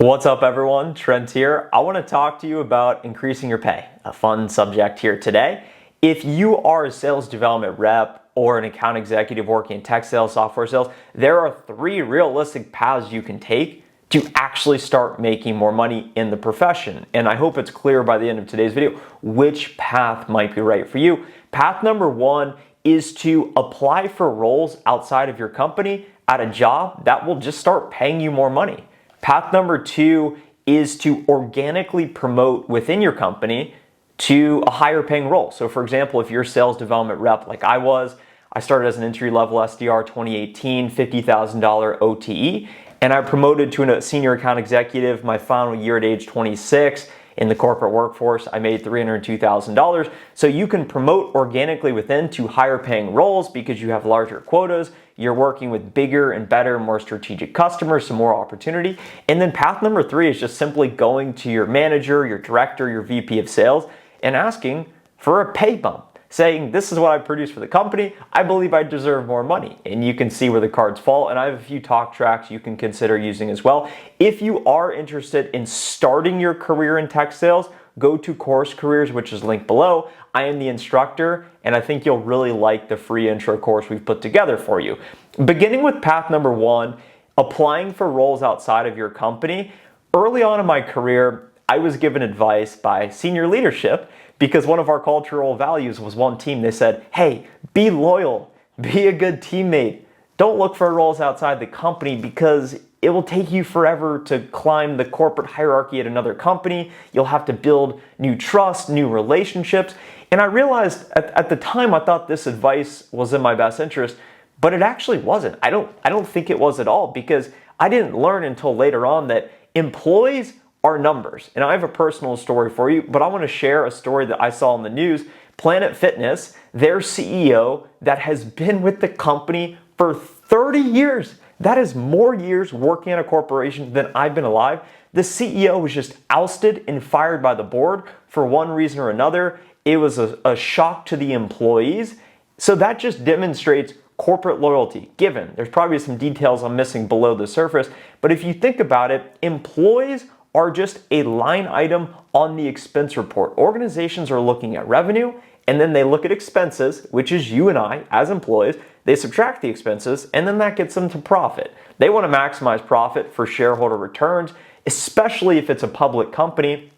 What's up, everyone? Trent here. I want to talk to you about increasing your pay, a fun subject here today. If you are a sales development rep or an account executive working in tech sales, software sales, there are 3 realistic paths you can take to actually start making more money in the profession. And I hope it's clear by the end of today's video which path might be right for you. Path number 1 is to apply for roles outside of your company at a job that will just start paying you more money. Path number 2 is to organically promote within your company to a higher paying role. So for example, if you're a sales development rep like I started as an entry-level SDR 2018, $50,000 OTE, and I promoted to a senior account executive my final year at age 26. In the corporate workforce, I made $302,000. So you can promote organically within to higher paying roles because you have larger quotas. You're working with bigger and better, more strategic customers, some more opportunity. And then path number 3 is just simply going to your manager, your director, your VP of sales and asking for a pay bump, saying, this is what I produce for the company. I believe I deserve more money. And you can see where the cards fall. And I have a few talk tracks you can consider using as well. If you are interested in starting your career in tech sales, go to Course Careers, which is linked below. I am the instructor, and I think you'll really like the free intro course we've put together for you. Beginning with path number 1, applying for roles outside of your company. Early on in my career, I was given advice by senior leadership because one of our cultural values was one team. They said, hey, be loyal, be a good teammate. Don't look for roles outside the company because it will take you forever to climb the corporate hierarchy at another company. You'll have to build new trust, new relationships. And I realized at the time, I thought this advice was in my best interest, but it actually wasn't. I don't think it was at all because I didn't learn until later on that employees are numbers. And I have a personal story for you, but I want to share a story that I saw in the news. Planet Fitness, their CEO that has been with the company for 30 years. That is more years working at a corporation than I've been alive. The CEO was just ousted and fired by the board for one reason or another. It was a shock to the employees. So that just demonstrates corporate loyalty, given. There's probably some details I'm missing below the surface, but if you think about it, employees are just a line item on the expense report. Organizations are looking at revenue, and then they look at expenses, which is you and I as employees. They subtract the expenses, and then that gets them to profit. They want to maximize profit for shareholder returns, especially if it's a public company.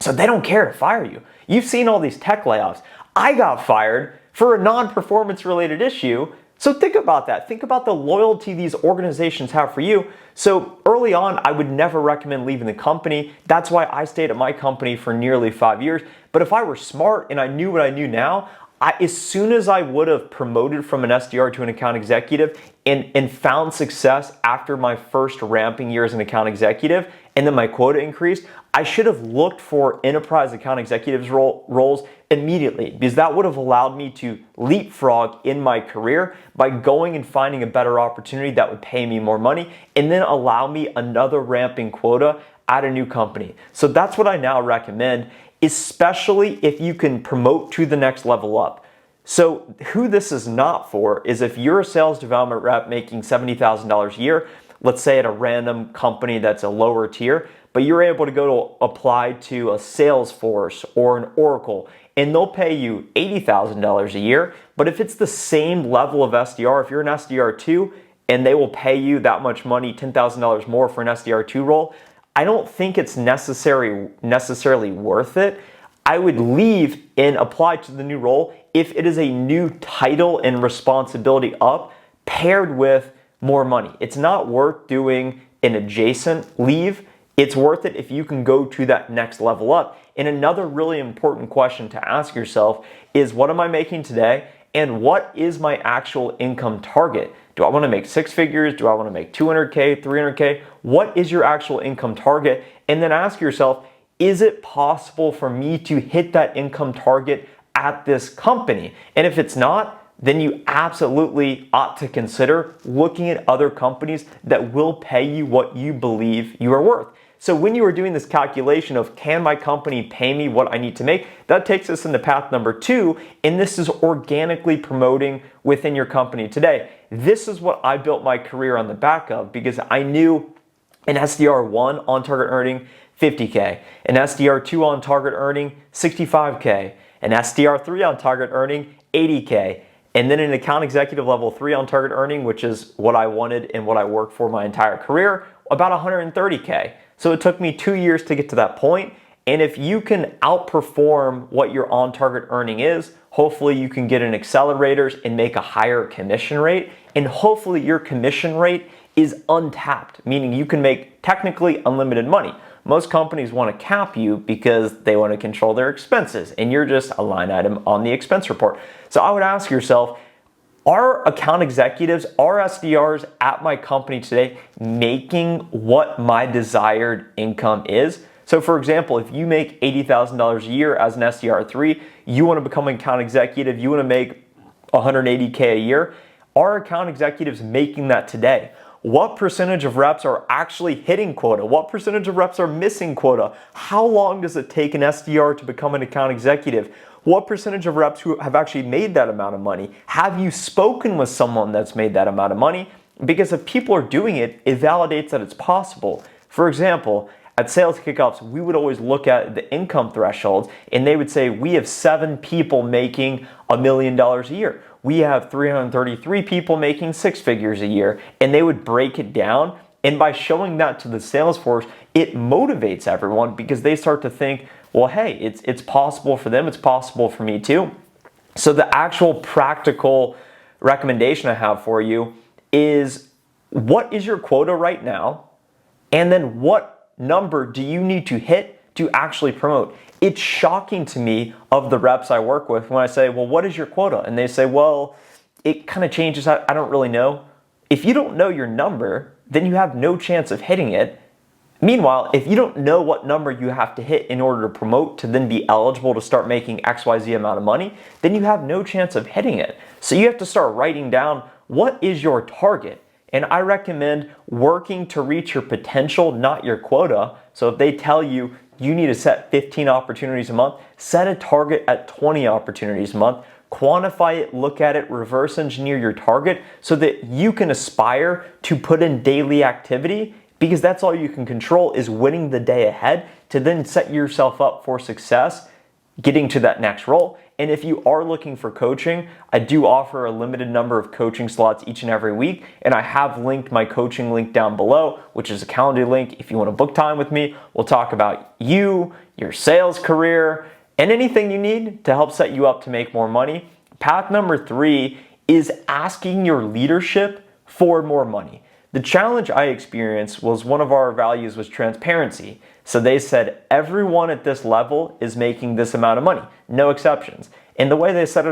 So they don't care to fire you. You've seen all these tech layoffs. I got fired for a non-performance related issue. So think about that. Think about the loyalty these organizations have for you. So early on, I would never recommend leaving the company. That's why I stayed at my company for nearly 5 years. But if I were smart and I knew what I knew now, as soon as I would have promoted from an SDR to an account executive and found success after my first ramping year as an account executive, and then my quota increased, I should have looked for enterprise account executives roles immediately because that would have allowed me to leapfrog in my career by going and finding a better opportunity that would pay me more money and then allow me another ramping quota at a new company. So that's what I now recommend, especially if you can promote to the next level up. So who this is not for is if you're a sales development rep making $70,000 a year, let's say at a random company that's a lower tier, but you're able to go to apply to a Salesforce or an Oracle, and they'll pay you $80,000 a year. But if it's the same level of SDR, if you're an SDR2 and they will pay you that much money, $10,000 more for an SDR2 role, I don't think it's necessarily worth it. I would leave and apply to the new role if it is a new title and responsibility up paired with more money. It's not worth doing an adjacent leave. It's worth it if you can go to that next level up. And another really important question to ask yourself is, what am I making today? And what is my actual income target? Do I want to make 6 figures? Do I want to make 200K, 300K? What is your actual income target? And then ask yourself, is it possible for me to hit that income target at this company? And if it's not, then you absolutely ought to consider looking at other companies that will pay you what you believe you are worth. So when you are doing this calculation of can my company pay me what I need to make, that takes us into path number 2, and this is organically promoting within your company today. This is what I built my career on the back of because I knew an SDR1 on target earning $50K, an SDR2 on target earning $65K, an SDR3 on target earning $80K, and then an account executive level 3 on target earning, which is what I wanted and what I worked for my entire career, about $130K. So it took me 2 years to get to that point. And if you can outperform what your on target earning is, hopefully you can get in accelerators and make a higher commission rate. And hopefully your commission rate is untapped, meaning you can make technically unlimited money. Most companies want to cap you because they want to control their expenses, and you're just a line item on the expense report. So I would ask yourself, are account executives, are SDRs at my company today making what my desired income is? So for example, if you make $80,000 a year as an SDR3, you want to become an account executive, you want to make $180K a year, are account executives making that today? What percentage of reps are actually hitting quota? What percentage of reps are missing quota? How long does it take an SDR to become an account executive? What percentage of reps who have actually made that amount of money? Have you spoken with someone that's made that amount of money? Because if people are doing it, it validates that it's possible. For example, at sales kickoffs, we would always look at the income thresholds, and they would say, we have 7 people making $1 million a year. We have 333 people making 6 figures a year, and they would break it down. And by showing that to the sales force, it motivates everyone because they start to think, well, hey, it's possible for them, it's possible for me too. So the actual practical recommendation I have for you is, what is your quota right now? And then what number do you need to hit to actually promote? It's shocking to me of the reps I work with when I say, well, what is your quota? And they say, well, it kind of changes. I don't really know. If you don't know your number, then you have no chance of hitting it. Meanwhile, if you don't know what number you have to hit in order to promote to then be eligible to start making XYZ amount of money, then you have no chance of hitting it. So you have to start writing down, what is your target? And I recommend working to reach your potential, not your quota. So if they tell you you need to set 15 opportunities a month, set a target at 20 opportunities a month, quantify it, look at it, reverse engineer your target so that you can aspire to put in daily activity, because that's all you can control, is winning the day ahead to then set yourself up for success, getting to that next role. And if you are looking for coaching, I do offer a limited number of coaching slots each and every week. And I have linked my coaching link down below, which is a calendar link. If you want to book time with me, we'll talk about you, your sales career, and anything you need to help set you up to make more money. Path number 3 is asking your leadership for more money. The challenge I experienced was, one of our values was transparency. So they said, everyone at this level is making this amount of money, no exceptions. And the way they set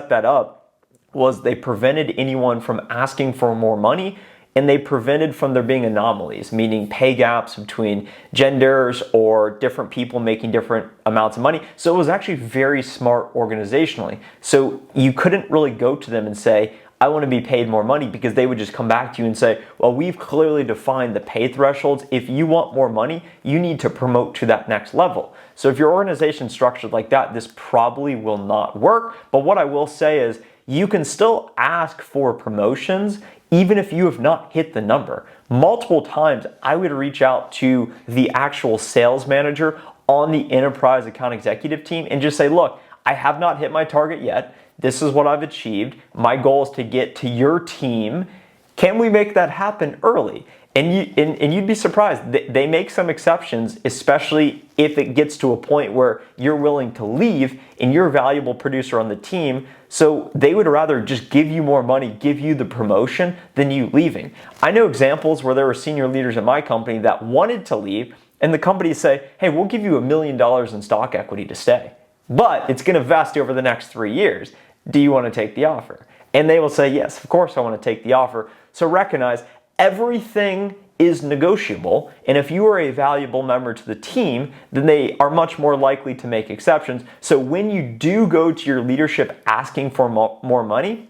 that up was they prevented anyone from asking for more money, and they prevented from there being anomalies, meaning pay gaps between genders or different people making different amounts of money. So it was actually very smart organizationally. So you couldn't really go to them and say, I want to be paid more money, because they would just come back to you and say, well, we've clearly defined the pay thresholds. If you want more money, you need to promote to that next level. So if your organization's structured like that, this probably will not work. But what I will say is, you can still ask for promotions even if you have not hit the number. Multiple times, I would reach out to the actual sales manager on the enterprise account executive team and just say, look, I have not hit my target yet. This is what I've achieved. My goal is to get to your team. Can we make that happen early? And you'd be surprised. They make some exceptions, especially if it gets to a point where you're willing to leave and you're a valuable producer on the team. So they would rather just give you more money, give you the promotion, than you leaving. I know examples where there were senior leaders at my company that wanted to leave, and the company say, hey, we'll give you $1 million in stock equity to stay, but it's going to vest over the next 3 years. Do you want to take the offer? And they will say, yes, of course I want to take the offer. So recognize, everything is negotiable, and if you are a valuable member to the team, then they are much more likely to make exceptions. So when you do go to your leadership asking for more money,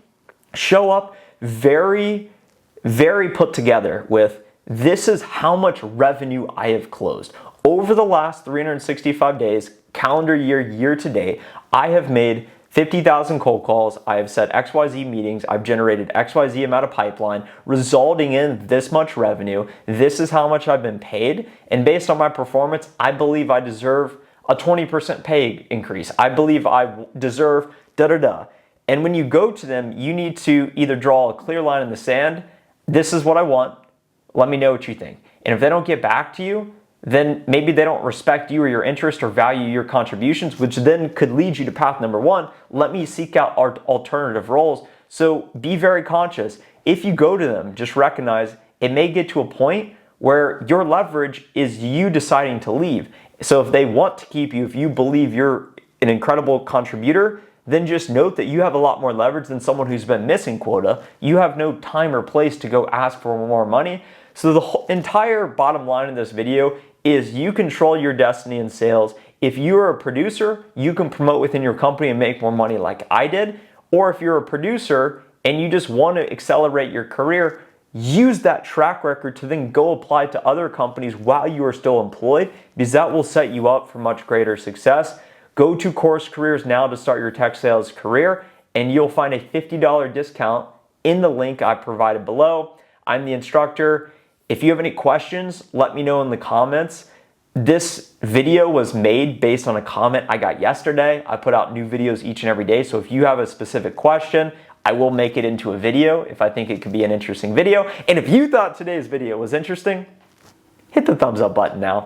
show up very, very put together with, this is how much revenue I have closed. Over the last 365 days, calendar year, year to date, I have made 50,000 cold calls, I have set XYZ meetings, I've generated XYZ amount of pipeline, resulting in this much revenue. This is how much I've been paid. And based on my performance, I believe I deserve a 20% pay increase. I believe I deserve da-da-da. And when you go to them, you need to either draw a clear line in the sand. This is what I want. Let me know what you think. And if they don't get back to you, then maybe they don't respect you or your interest or value your contributions, which then could lead you to path number one. Let me seek out alternative roles. So be very conscious. If you go to them, just recognize it may get to a point where your leverage is you deciding to leave. So if they want to keep you, if you believe you're an incredible contributor, then just note that you have a lot more leverage than someone who's been missing quota. You have no time or place to go ask for more money. So the entire bottom line in this video is you control your destiny in sales. If you're a producer, you can promote within your company and make more money like I did. Or if you're a producer and you just want to accelerate your career, use that track record to then go apply to other companies while you are still employed, because that will set you up for much greater success. Go to Course Careers now to start your tech sales career, and you'll find a $50 discount in the link I provided below. I'm the instructor. If you have any questions, let me know in the comments. This video was made based on a comment I got yesterday. I put out new videos each and every day, so if you have a specific question, I will make it into a video if I think it could be an interesting video. And if you thought today's video was interesting, hit the thumbs up button now.